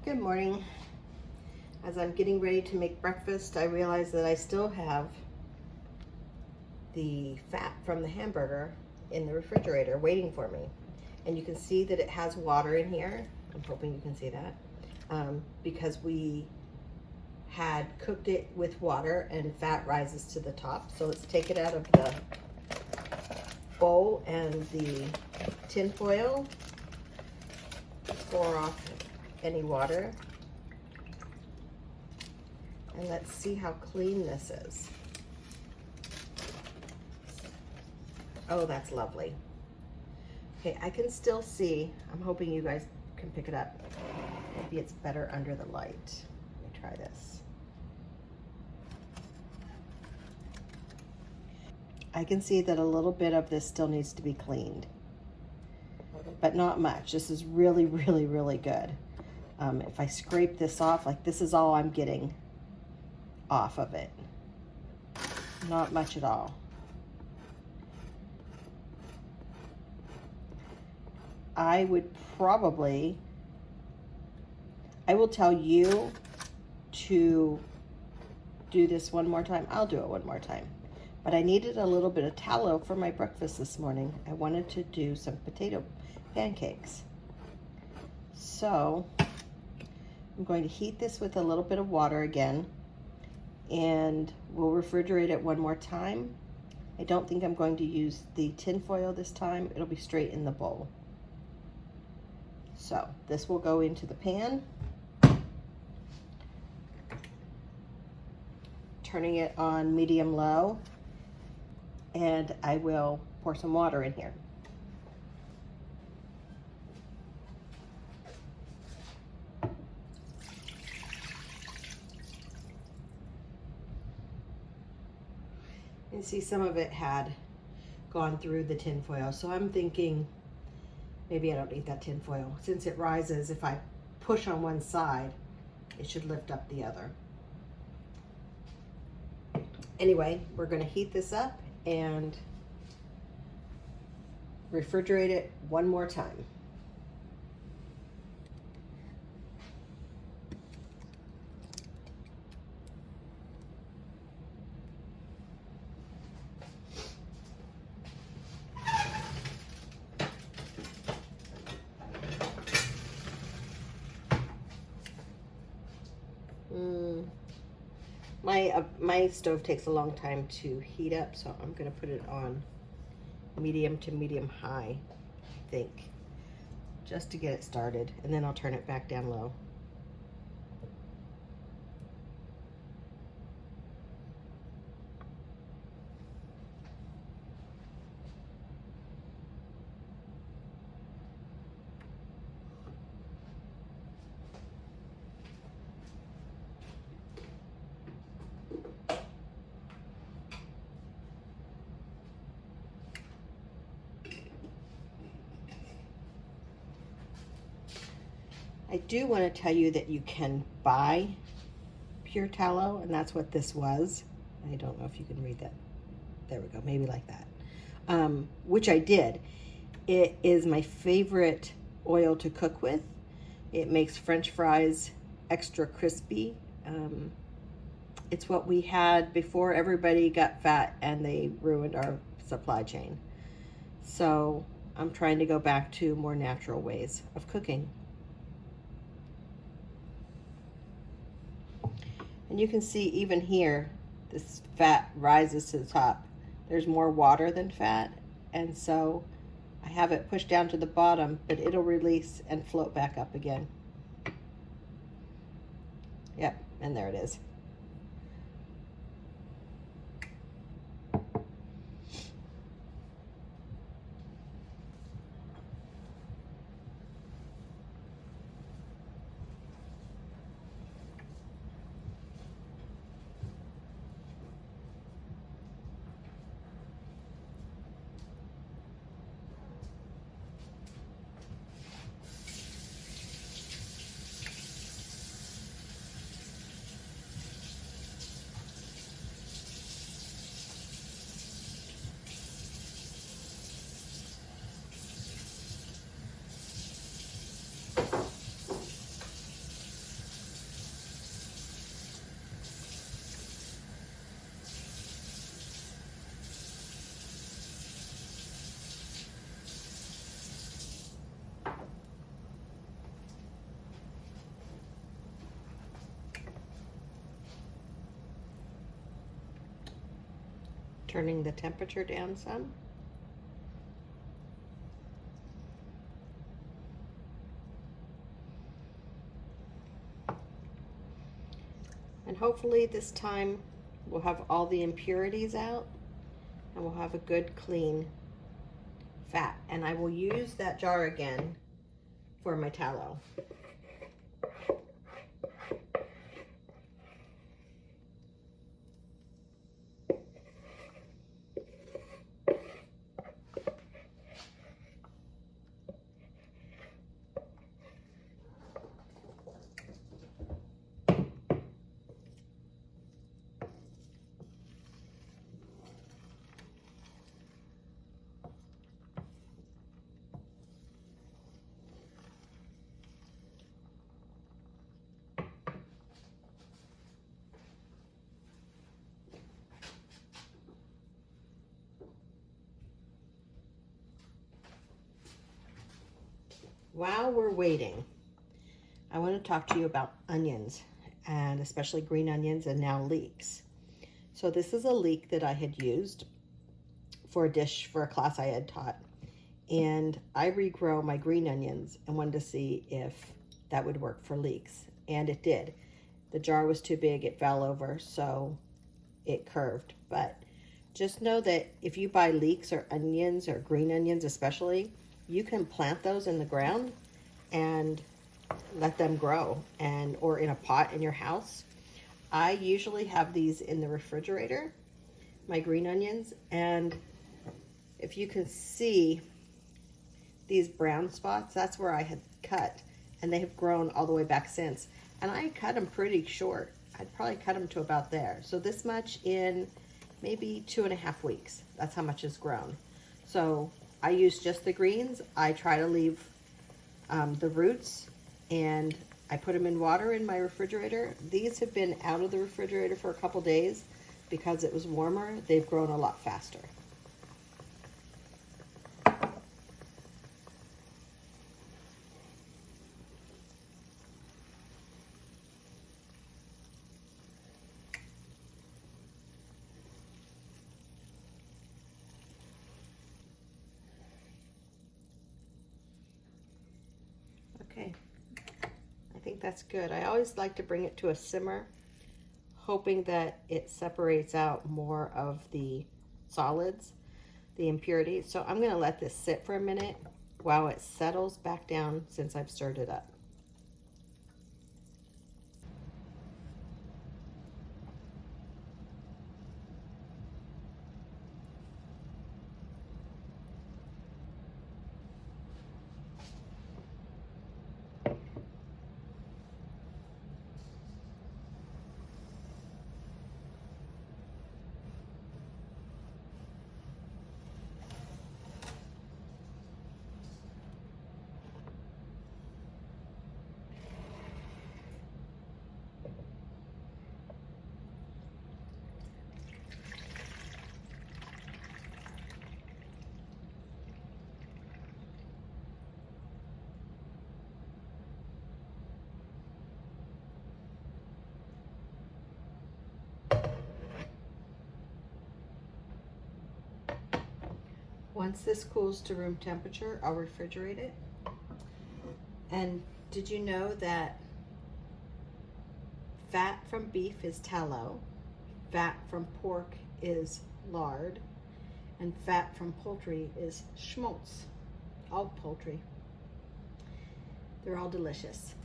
Good morning. As I'm getting ready to make breakfast, I realize that I still have the fat from the hamburger in the refrigerator waiting for me. And you can see that it has water in here. I'm hoping you can see that. Because we had cooked it with water and fat rises to the top. So let's take it out of the bowl and the tin foil. Pour off any water. And let's see how clean this is. Oh, that's lovely. Okay, I can still see. I'm hoping you guys can pick it up. Maybe it's better under the light. Let me try this. I can see that a little bit of this still needs to be cleaned, but not much. This is really, really, really good. If I scrape this off, like this is all I'm getting off of it. Not much at all. I will tell you to do this one more time. I'll do it one more time. But I needed a little bit of tallow for my breakfast this morning. I wanted to do some potato pancakes. So I'm going to heat this with a little bit of water again, and we'll refrigerate it one more time. I don't think I'm going to use the tin foil this time. It'll be straight in the bowl. So this will go into the pan. Turning it on medium-low, and I will pour some water in here. You see some of it had gone through the tin foil, so I'm thinking maybe I don't need that tin foil. Since it rises, if I push on one side, it should lift up the other. Anyway, we're going to heat this up and refrigerate it one more time. My stove takes a long time to heat up, so I'm going to put it on medium to medium high, I think, just to get it started, and then I'll turn it back down low. I do want to tell you that you can buy pure tallow, and that's what this was. I don't know if you can read that. There we go, maybe like that. Which I did. It is my favorite oil to cook with. It makes French fries extra crispy. It's what we had before everybody got fat and they ruined our supply chain. So I'm trying to go back to more natural ways of cooking. And you can see even here, this fat rises to the top. There's more water than fat, and so I have it pushed down to the bottom, but it'll release and float back up again. Yep, and there it is. turning the temperature down some. And hopefully this time we'll have all the impurities out and we'll have a good clean fat. And I will use that jar again for my tallow. While we're waiting, I want to talk to you about onions, and especially green onions and now leeks. So this is a leek that I had used for a dish for a class I had taught, and I regrow my green onions and wanted to see if that would work for leeks, and it did. The jar was too big, it fell over, so it curved. But just know that if you buy leeks or onions or green onions especially, you can plant those in the ground and let them grow, and or in a pot in your house. I usually have these in the refrigerator, my green onions, and if you can see these brown spots, that's where I had cut, and they have grown all the way back since. And I cut them pretty short. I'd probably cut them to about there. So this much in maybe 2.5 weeks. That's how much has grown. So I use just the greens. I try to leave the roots, and I put them in water in my refrigerator. These have been out of the refrigerator for a couple days because it was warmer. They've grown a lot faster. Okay, I think that's good. I always like to bring it to a simmer, hoping that it separates out more of the solids, the impurities. So I'm gonna let this sit for a minute while it settles back down since I've stirred it up. Once this cools to room temperature, I'll refrigerate it. And did you know that fat from beef is tallow, fat from pork is lard, and fat from poultry is schmaltz? All poultry. They're all delicious.